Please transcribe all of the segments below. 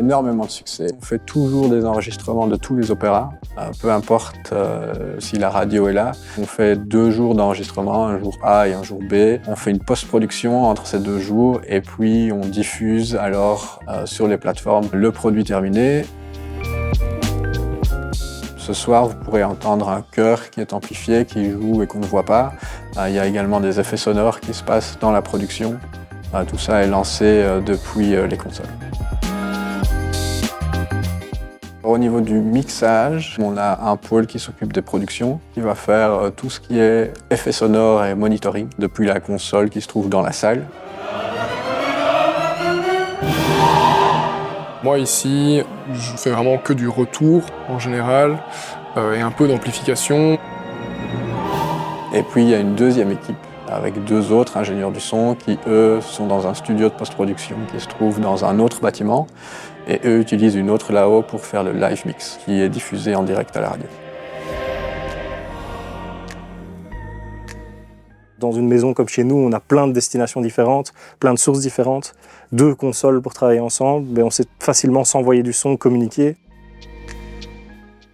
énormément de succès. On fait toujours des enregistrements de tous les opéras, peu importe si la radio est là. On fait 2 jours d'enregistrement, un jour A et un jour B. On fait une post-production entre ces 2 jours et puis on diffuse alors sur les plateformes le produit terminé. Ce soir, vous pourrez entendre un chœur qui est amplifié, qui joue et qu'on ne voit pas. Il y a également des effets sonores qui se passent dans la production. Tout ça est lancé depuis les consoles. Au niveau du mixage, on a un pôle qui s'occupe des productions, qui va faire tout ce qui est effets sonores et monitoring depuis la console qui se trouve dans la salle. Moi ici, je fais vraiment que du retour en général et un peu d'amplification. Et puis il y a une deuxième équipe avec 2 autres ingénieurs du son qui, eux, sont dans un studio de post-production qui se trouve dans un autre bâtiment et eux utilisent une autre là-haut pour faire le live mix qui est diffusé en direct à la radio. Dans une maison comme chez nous, on a plein de destinations différentes, plein de sources différentes, 2 consoles pour travailler ensemble, mais on sait facilement s'envoyer du son, communiquer.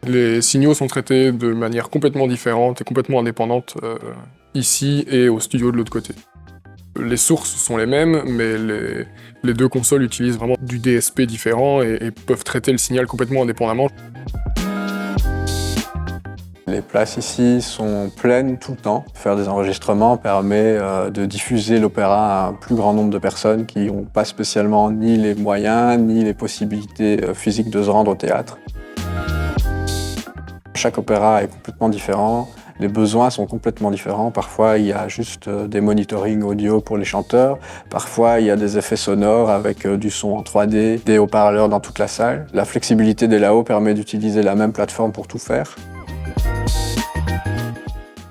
Les signaux sont traités de manière complètement différente et complètement indépendante ici et au studio de l'autre côté. Les sources sont les mêmes, mais les 2 consoles utilisent vraiment du DSP différent et peuvent traiter le signal complètement indépendamment. Les places ici sont pleines tout le temps. Faire des enregistrements permet de diffuser l'opéra à un plus grand nombre de personnes qui n'ont pas spécialement ni les moyens ni les possibilités physiques de se rendre au théâtre. Chaque opéra est complètement différent, les besoins sont complètement différents. Parfois, il y a juste des monitorings audio pour les chanteurs. Parfois, il y a des effets sonores avec du son en 3D, des haut-parleurs dans toute la salle. La flexibilité des là-haut permet d'utiliser la même plateforme pour tout faire.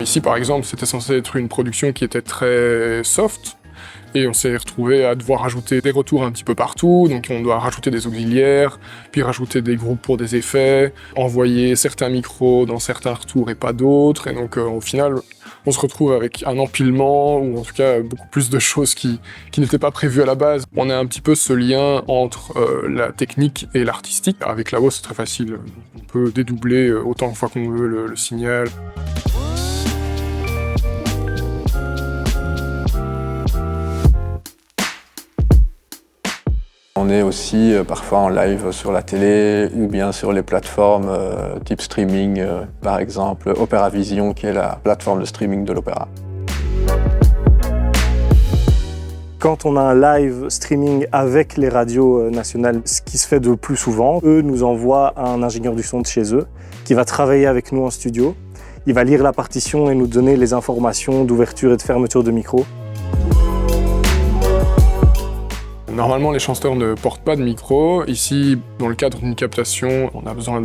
Ici, par exemple, c'était censé être une production qui était très soft. Et on s'est retrouvé à devoir rajouter des retours un petit peu partout, donc on doit rajouter des auxiliaires, puis rajouter des groupes pour des effets, envoyer certains micros dans certains retours et pas d'autres, et donc au final, on se retrouve avec un empilement, ou en tout cas beaucoup plus de choses qui n'étaient pas prévues à la base. On a un petit peu ce lien entre la technique et l'artistique. Avec la hausse, c'est très facile, on peut dédoubler autant de fois qu'on veut le signal. On est aussi parfois en live sur la télé ou bien sur les plateformes type streaming, par exemple Opéra Vision qui est la plateforme de streaming de l'opéra. Quand on a un live streaming avec les radios nationales, ce qui se fait de plus souvent, eux nous envoient un ingénieur du son de chez eux qui va travailler avec nous en studio. Il va lire la partition et nous donner les informations d'ouverture et de fermeture de micro. Normalement, les chanteurs ne portent pas de micro. Ici, dans le cadre d'une captation, on a besoin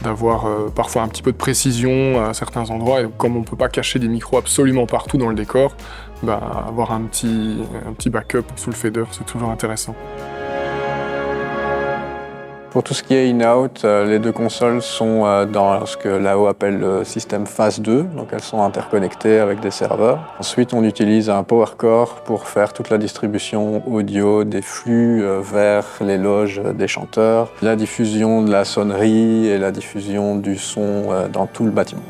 d'avoir parfois un petit peu de précision à certains endroits. Et comme on ne peut pas cacher des micros absolument partout dans le décor, avoir un petit backup sous le fader, c'est toujours intéressant. Pour tout ce qui est in-out, les 2 consoles sont dans ce que là-haut appelle le système phase 2, donc elles sont interconnectées avec des serveurs. Ensuite, on utilise un power core pour faire toute la distribution audio des flux vers les loges des chanteurs, la diffusion de la sonnerie et la diffusion du son dans tout le bâtiment.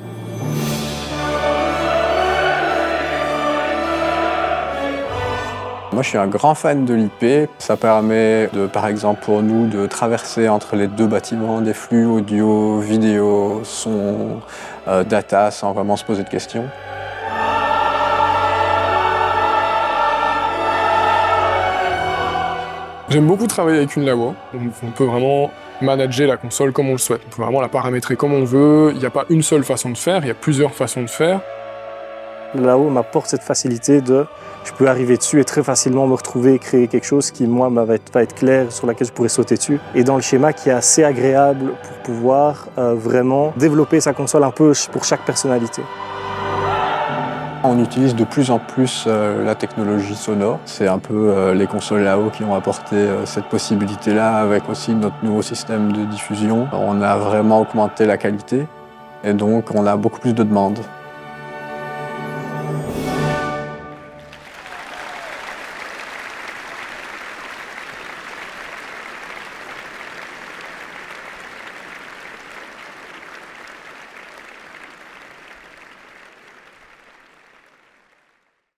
Moi, je suis un grand fan de l'IP. Ça permet, par exemple, pour nous, de traverser entre les 2 bâtiments des flux audio, vidéo, son, data, sans vraiment se poser de questions. J'aime beaucoup travailler avec une là-haut. On peut vraiment manager la console comme on le souhaite. On peut vraiment la paramétrer comme on veut. Il n'y a pas une seule façon de faire, il y a plusieurs façons de faire. Là-haut m'apporte cette facilité de je peux arriver dessus et très facilement me retrouver et créer quelque chose qui, moi, va être clair, sur laquelle je pourrais sauter dessus. Et dans le schéma qui est assez agréable pour pouvoir vraiment développer sa console un peu pour chaque personnalité. On utilise de plus en plus la technologie sonore. C'est un peu les consoles là-haut qui ont apporté cette possibilité-là avec aussi notre nouveau système de diffusion. On a vraiment augmenté la qualité et donc on a beaucoup plus de demandes.